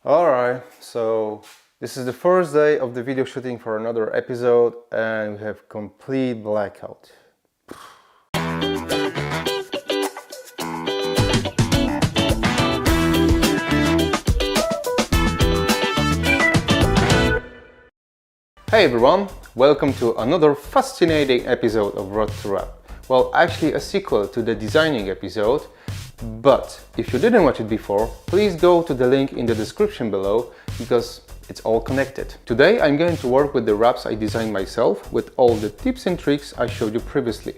Alright, so this is the first day of the video shooting for another episode and we have complete blackout. Hey everyone, welcome to another fascinating episode of Road to Rap. Well, actually a sequel to the designing episode, but if you didn't watch it before, please go to the link in the description below because it's all connected. Today I'm going to work with the wraps I designed myself with all the tips and tricks I showed you previously.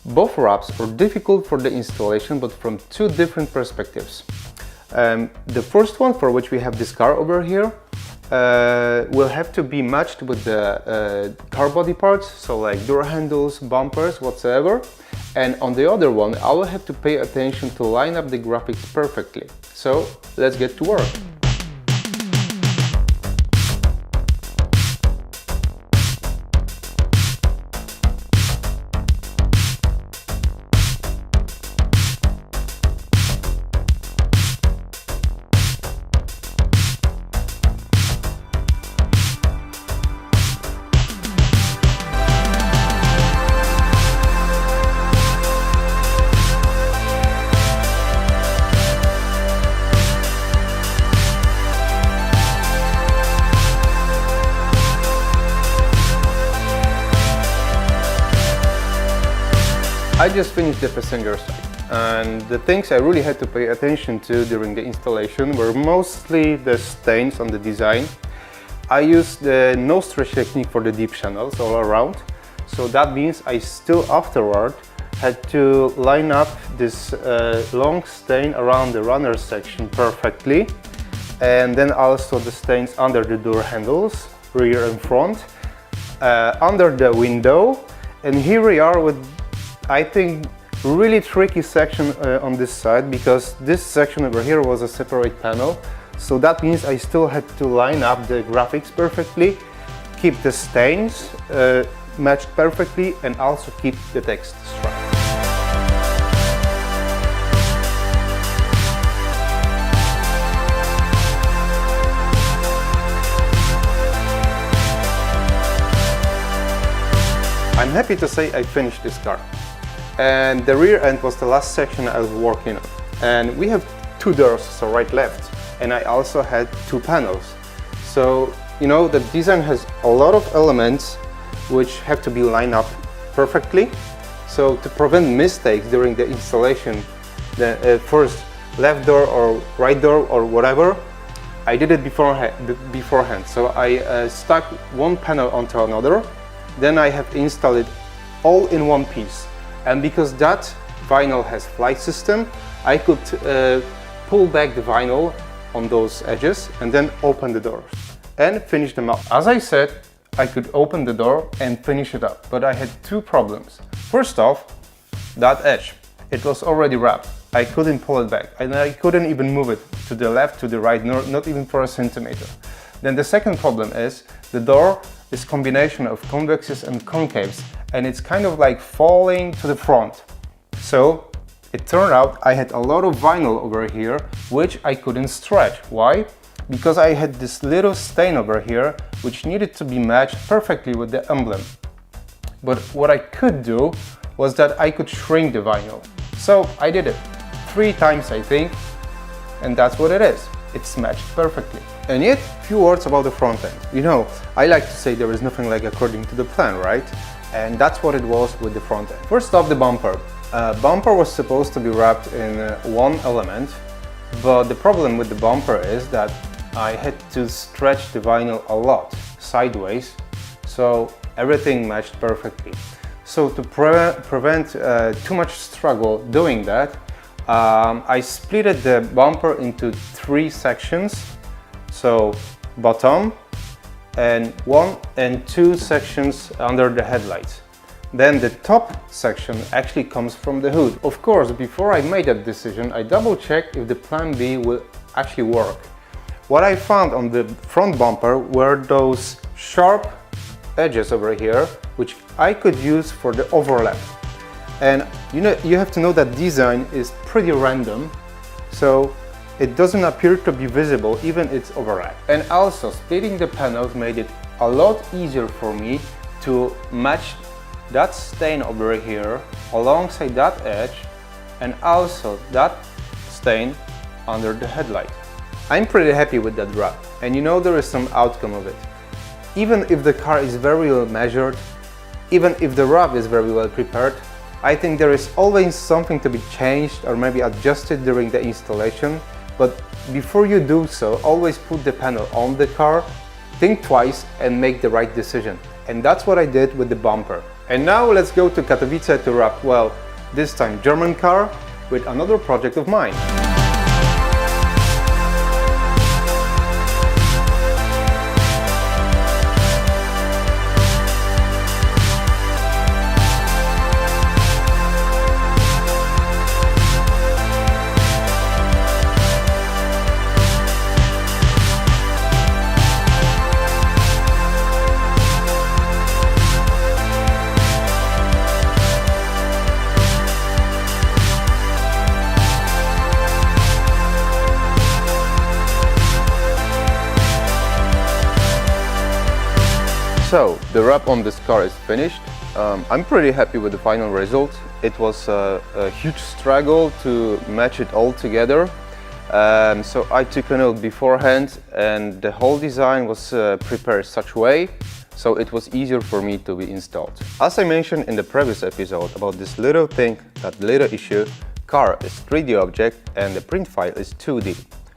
Both wraps are difficult for the installation but from two different perspectives. The first one, for which we have this car over here, will have to be matched with the car body parts, so like door handles, bumpers, whatsoever. And on the other one, I will have to pay attention to line up the graphics perfectly. So let's get to work. I just finished the passenger side, and the things I really had to pay attention to during the installation were mostly the stains on the design. I used the no stretch technique for the deep channels all around, so that means I still afterward had to line up this long stain around the runner section perfectly, and then also the stains under the door handles, rear and front, under the window, and here we are with, I think, really tricky section on this side, because this section over here was a separate panel, so that means I still had to line up the graphics perfectly, keep the stains matched perfectly, and also keep the text straight. I'm happy to say I finished this car. And the rear end was the last section I was working on. And we have two doors, so right, left. And I also had two panels. So, you know, the design has a lot of elements which have to be lined up perfectly. So to prevent mistakes during the installation, the first left door or right door or whatever, I did it beforehand. So I stuck one panel onto another, then I have installed it all in one piece. And because that vinyl has flight system, I could pull back the vinyl on those edges and then open the doors and finish them up. As I said, I could open the door and finish it up, but I had two problems. First off, that edge, it was already wrapped. I couldn't pull it back and I couldn't even move it to the left, to the right, not even for a centimeter. Then the second problem is the door is a combination of convexes and concaves, and it's kind of like falling to the front. So it turned out I had a lot of vinyl over here which I couldn't stretch. Why? Because I had this little stain over here which needed to be matched perfectly with the emblem. But what I could do was that I could shrink the vinyl. So I did it 3 times, I think, and that's what it is. It's matched perfectly. And yet, few words about the front end. You know, I like to say there is nothing like according to the plan, right? And that's what it was with the front end. First off, the bumper. Bumper was supposed to be wrapped in one element, but the problem with the bumper is that I had to stretch the vinyl a lot, sideways, so everything matched perfectly. So to prevent too much struggle doing that, I splitted the bumper into 3 sections. So bottom and 1 and 2 sections under the headlights. Then the top section actually comes from the hood. Of course, before I made that decision, I double-checked if the plan B will actually work. What I found on the front bumper were those sharp edges over here, which I could use for the overlap. And you have to know that design is pretty random. So it doesn't appear to be visible even it's overlapped. And also splitting the panels made it a lot easier for me to match that stain over here alongside that edge and also that stain under the headlight. I'm pretty happy with that wrap, and you know there is some outcome of it. Even if the car is very well measured, even if the wrap is very well prepared, I think there is always something to be changed or maybe adjusted during the installation. But before you do so, always put the panel on the car, think twice and make the right decision. And that's what I did with the bumper. And now let's go to Katowice to wrap, well, this time German car with another project of mine. So, the wrap on this car is finished. I'm pretty happy with the final result. It was a huge struggle to match it all together. So I took a note beforehand and the whole design was prepared such way so it was easier for me to be installed. As I mentioned in the previous episode about this little thing, that little issue, car is 3D object and the print file is 2D.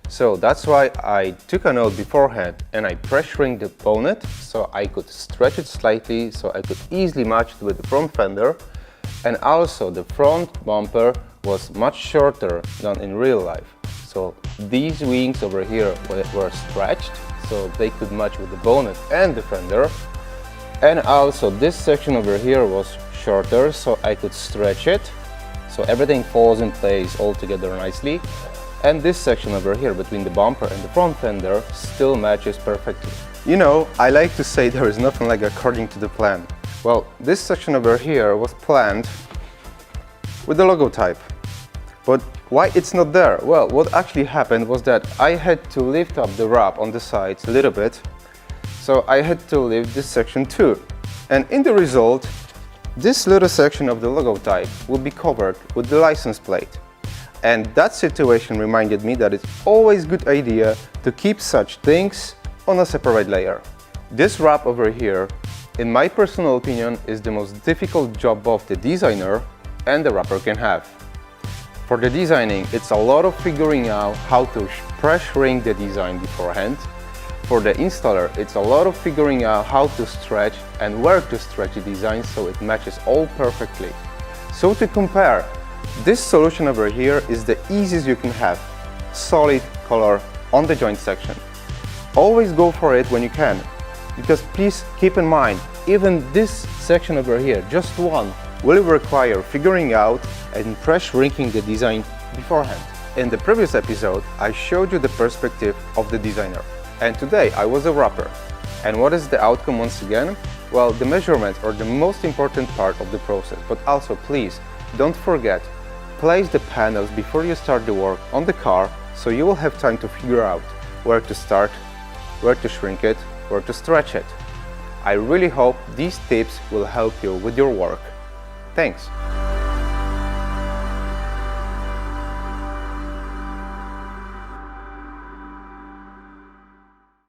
So that's why I took a note beforehand and I press shrink the bonnet so I could stretch it slightly so I could easily match it with the front fender, and also the front bumper was much shorter than in real life. So these wings over here were stretched so they could match with the bonnet and the fender, and also this section over here was shorter so I could stretch it so everything falls in place all together nicely. And this section over here between the bumper and the front fender still matches perfectly. You know, I like to say there is nothing like according to the plan. Well, this section over here was planned with the logo type. But why it's not there? Well, what actually happened was that I had to lift up the wrap on the sides a little bit. So I had to lift this section too. And in the result, this little section of the logo type will be covered with the license plate. And that situation reminded me that it's always a good idea to keep such things on a separate layer. This wrap over here, in my personal opinion, is the most difficult job both the designer and the wrapper can have. For the designing, it's a lot of figuring out how to press shrink the design beforehand. For the installer, it's a lot of figuring out how to stretch and where to stretch the design so it matches all perfectly. So to compare, this solution over here is the easiest you can have. Solid color on the joint section. Always go for it when you can, because please keep in mind, even this section over here, just one, will require figuring out and press shrinking the design beforehand. In the previous episode, I showed you the perspective of the designer, and today I was a wrapper. And what is the outcome once again? Well, the measurements are the most important part of the process, but also please don't forget, place the panels before you start the work on the car so you will have time to figure out where to start, where to shrink it, where to stretch it. I really hope these tips will help you with your work. Thanks!